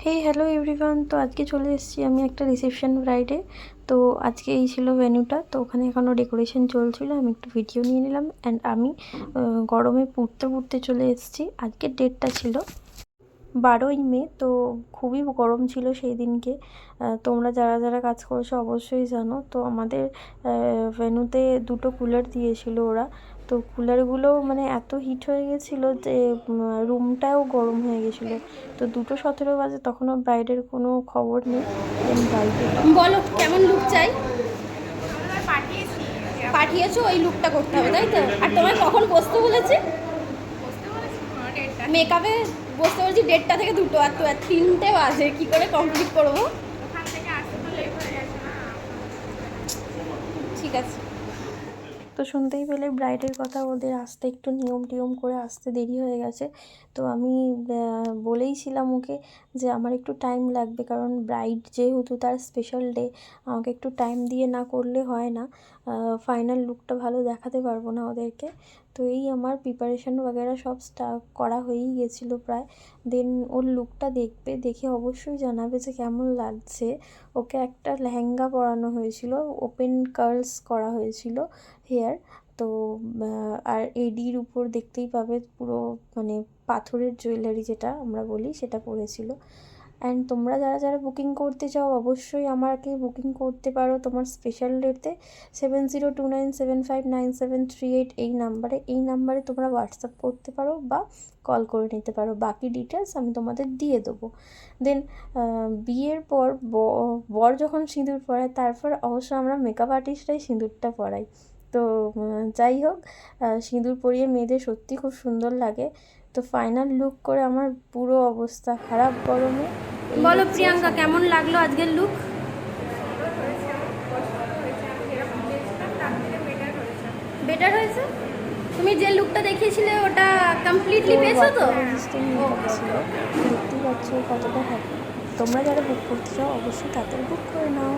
Hey hello everyone, তো আজকে চলে এসেছি আমি একটা রিসেপশন ব্রাইডে। তো আজকে এই ছিল ভেন্যুটা। তো ওখানে এখনও ডেকোরেশন চলছিল, আমি একটু ভিডিও নিয়ে নিলাম। অ্যান্ড আমি গরমে পুড়তে পুড়তে চলে এসেছি। আজকের ডেটটা ছিল 12ই মে। তো খুবই গরম ছিল সেই দিনকে। তোমরা যারা যারা কাজ করেছো অবশ্যই জানো। তো আমাদের ভেন্যুতে দুটো কুলার দিয়েছিল ওরা। তো কুলারগুলো মানে এত হিট হয়ে গেছিলো যে রুমটাও গরম হয়ে গেছিলো। তো 2:17 বাজে, তখনও ব্রাইডের কোনো খবর নেই। দেন ব্রাইডের বলো কেমন লুক চাই? পাঠিয়েছো, ওই লুকটা করতে হবে তাই তো? আর তোমায় কখন বসতে বলেছি? মেকআপে বসতে বলেছি 1:30 থেকে 2, আর তো 3টে বাজে, কি করে কমপ্লিট করবো? ঠিক আছে। তো শুনতেই পেলে ব্রাইডের কথা, ওদের আসতে একটু নিয়ম টিয়ম করে আসতে দেরি হয়ে গেছে। তো আমি বলেইছিলাম ওকে যে আমার একটু টাইম লাগবে, কারণ ব্রাইড যেহেতু তার স্পেশাল ডে, আমাকে একটু টাইম দিয়ে না করলে হয় না। ফাইনাল লুকটা ভালো দেখাতে পারবো না ওদেরকে। তো এই আমার প্রিপারেশান বগেরা সব করা হয়েই গেছিলো প্রায়। দেন ওর লুকটা দেখবে, দেখে অবশ্যই জানাবে যে কেমন লাগছে। ওকে একটা লেহেঙ্গা পরানো হয়েছিল, ওপেন কার্লস করা হয়েছিল হেয়ার। তো আর এডির উপর দেখতেই পাবে পুরো মানে পাথরের জুয়েলারি যেটা আমরা বলি সেটা পরেছিল। অ্যান্ড তোমরা যারা যারা বুকিং করতে চাও অবশ্যই আমাকে বুকিং করতে পারো তোমার স্পেশাল ডেতে 7029759738 এই নাম্বারে তোমরা হোয়াটসঅ্যাপ করতে পারো বা কল করে নিতে পারো। বাকি ডিটেলস আমি তোমাদের দিয়ে দেবো। দেন বিয়ের পর বর যখন সিঁদুর পরায়, তারপর অবশ্য আমরা মেকআপ আর্টিস্টরাই সিঁদুরটা পরাই। তো যাই হোক, সিঁদুর পরিয়ে মেয়েদের সত্যি খুব সুন্দর লাগে। তো ফাইনাল লুক করে আমার পুরো অবস্থা খারাপ গরমে। বলো প্রিয়াঙ্কা, কেমন লাগলো আজকের লুক? বেটার হয়েছে? তুমি যে লুকটা দেখিয়েছিলে ওটা কমপ্লিটলি পেয়েছো তো? দেখতেই পাচ্ছ কতটা হ্যাপি। তোমরা যারা বুক করতে চাও অবশ্যই তাড়াতাড়ি বুক করে নাও।